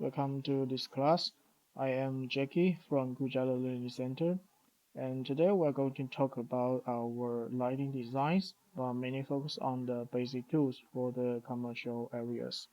welcome to this class. I am Jackie from Gujarat Learning Center, and today we're going to talk about our lighting designs, mainly focus on the basic tools for the commercial areas.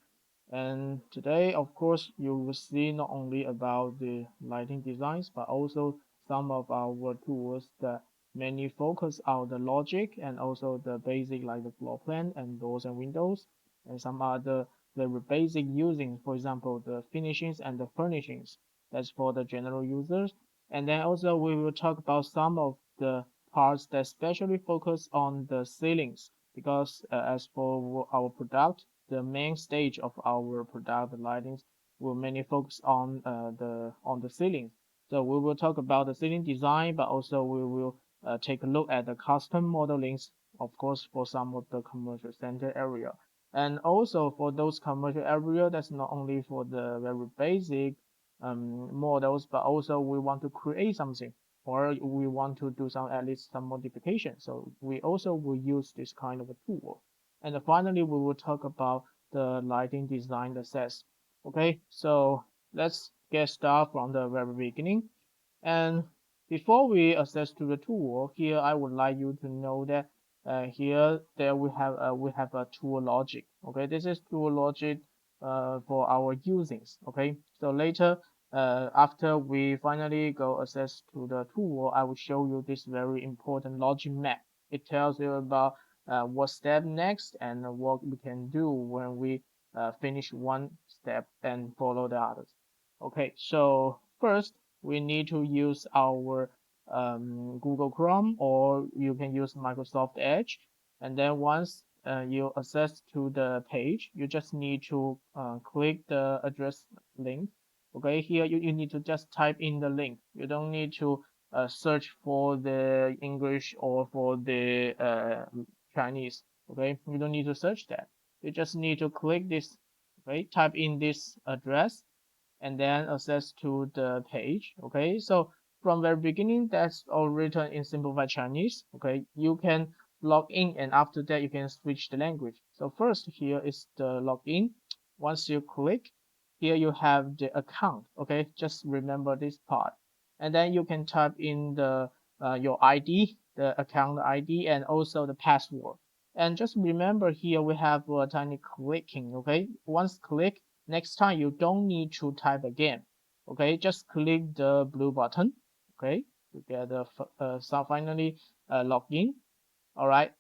And today, of course, you will see not only about the lighting designs, but also some of our tools that mainly focus on the logic and also the basic like the floor plan and doors and windows, and some other the basic using, for example, the finishings and the furnishings. That's for the general users. And then also we will talk about some of the parts that especially focus on the ceilings because as for our product, the main stage of our product lightings will mainly focus on the ceiling. So we will talk about the ceiling design, but also we will take a look at the custom modelings, of course, for some of the commercial center area. And also for those commercial area, that's not only for the very basic models, but also we want to create something or we want to do some at least some modification. So we also will use this kind of a tool. And finally, we will talk about the lighting design assess. Okay, so let's get started from the very beginning. And before we access to the tool, here I would like you to know that here there we have a tool logic. Okay, this is tool logic for our usings. Okay, so later after we finally go access to the tool, I will show you this very important logic map. It tells you about what step next and what we can do when we finish one step and follow the others. Okay, so first we need to use our Google Chrome or you can use Microsoft Edge. And then once you access to the page, you just need to click the address link. Okay, here you need to just type in the link. You don't need to search for the English or for the Chinese. Okay, you don't need to search that. You just need to click this. Okay, type in this address and then access to the page. Okay, so from very beginning, that's all written in simplified Chinese. Okay, you can log in and after that you can switch the language. So first here is the login. Once you click, here you have the account. Okay, just remember this part. And then you can type in the your ID, the account ID, and also the password. And just remember here we have a tiny clicking. Okay, once click, next time you don't need to type again. Okay, just click the blue button. Okay, to get the so finally log in. All right,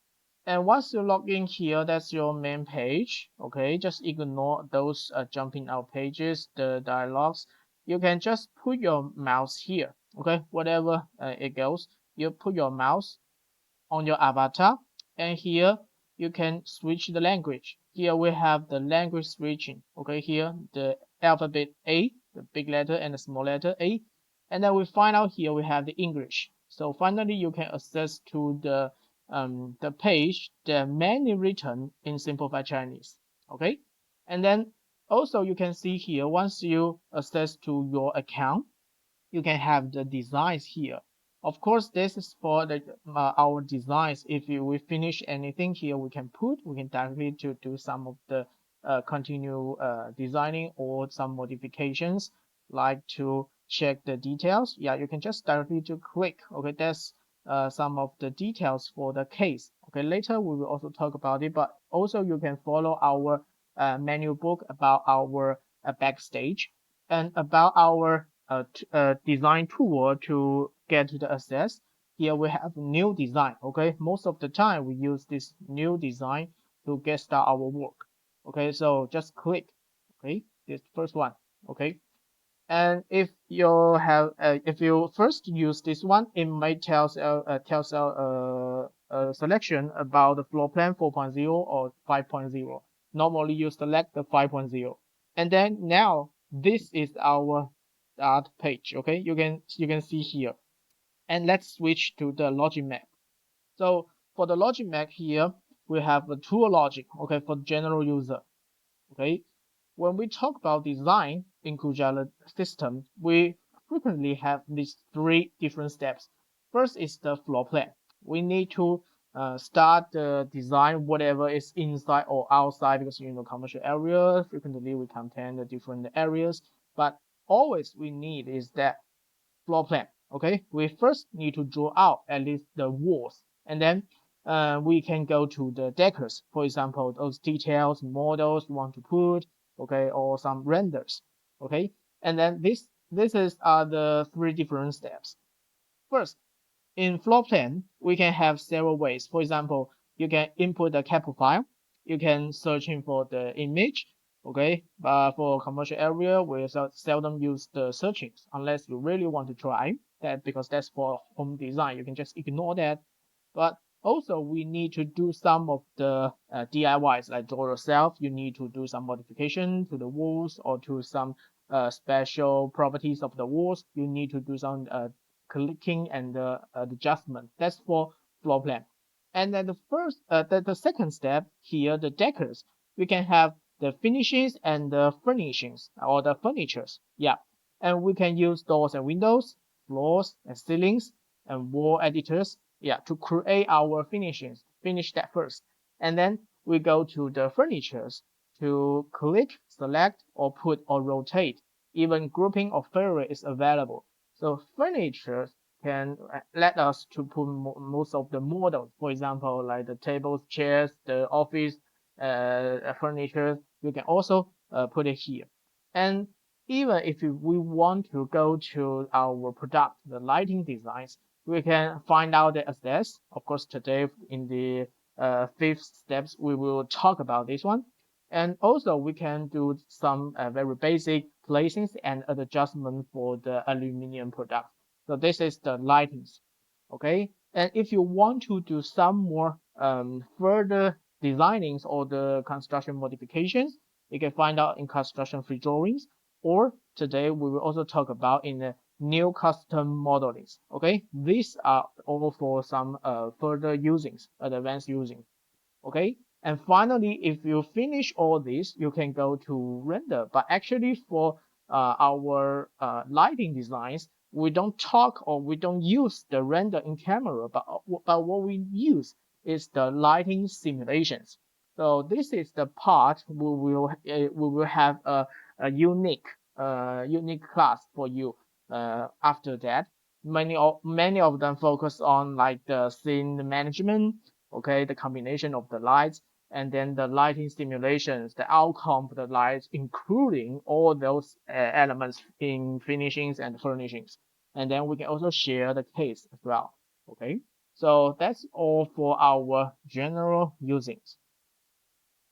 and once you log in here, that's your main page. Okay, just ignore those jumping out pages, the dialogues. You can just put your mouse here. Okay, whatever it goes, you put your mouse on your avatar, and here you can switch the language. Here we have the language switching. Okay, here the alphabet A, the big letter and the small letter A, and then we find out here we have the English. So finally you can access to the page that mainly written in simplified Chinese. Okay, and then also you can see here once you access to your account, you can have the designs here. Of course, this is for the our designs. If we finish anything here, we can directly to do some of the continue designing or some modifications, like to check the details. Yeah, you can just directly to click. Okay, that's some of the details for the case. Okay, later we will also talk about it, but also you can follow our menu book about our backstage and about our design tool to get to the access. Here we have new design. Okay, most of the time we use this new design to get start our work. Okay, so just click. Okay, this first one. Okay, and if you first use this one, it might tells a selection about the floor plan 4.0 or 5.0. Normally you select the 5.0, and then now this is our start page. Okay, you can see here, and let's switch to the logic map. So for the logic map here, we have a tool logic. Okay, for general user. Okay, when we talk about design in Kujala system, we frequently have these three different steps. First is the floor plan. We need to start the design whatever is inside or outside because commercial area frequently we contain the different areas. but always we need is that floor plan. Okay, we first need to draw out at least the walls, and then we can go to the decors. For example, those details, models you want to put, okay, or some renders. Okay, and then this is the three different steps. First, in floor plan, we can have several ways. For example, you can input the capture file. You can searching for the image. Okay, but for commercial area, we seldom use the searchings unless you really want to try that because that's for home design. You can just ignore that. But also we need to do some of the DIYs like draw yourself. You need to do some modification to the walls or to some special properties of the walls. You need to do some clicking and adjustment. That's for floor plan. And then the second step here, the decors, we can have the finishes and the furnishings or the furnitures. Yeah, and we can use doors and windows, floors and ceilings, and wall editors. Yeah, to create our finishings. Finish that first, and then we go to the furnitures to click, select, or put or rotate. Even grouping or favorite is available. So furniture can let us to put most of the models. For example, like the tables, chairs, the office furniture. You can also put it here. And even if we want to go to our product, the lighting designs, we can find out the assets. Of course, today in the fifth steps, we will talk about this one. And also we can do some very basic placings and adjustment for the aluminum product. So this is the lightings. Okay. And if you want to do some more further designings or the construction modifications, you can find out in construction free drawings. Or today we will also talk about in the new custom modelings. Okay. These are all for some further usings, advanced using. Okay. And finally, if you finish all this, you can go to render. But actually for our lighting designs, we don't talk or we don't use the render in camera, but what we use is the lighting simulations. So this is the part we will have a unique class for you after that. Many of them focus on like the scene management, okay, the combination of the lights, and then the lighting simulations, the outcome of the lights, including all those elements in finishings and furnishings. And then we can also share the case as well. Okay, so that's all for our general usings.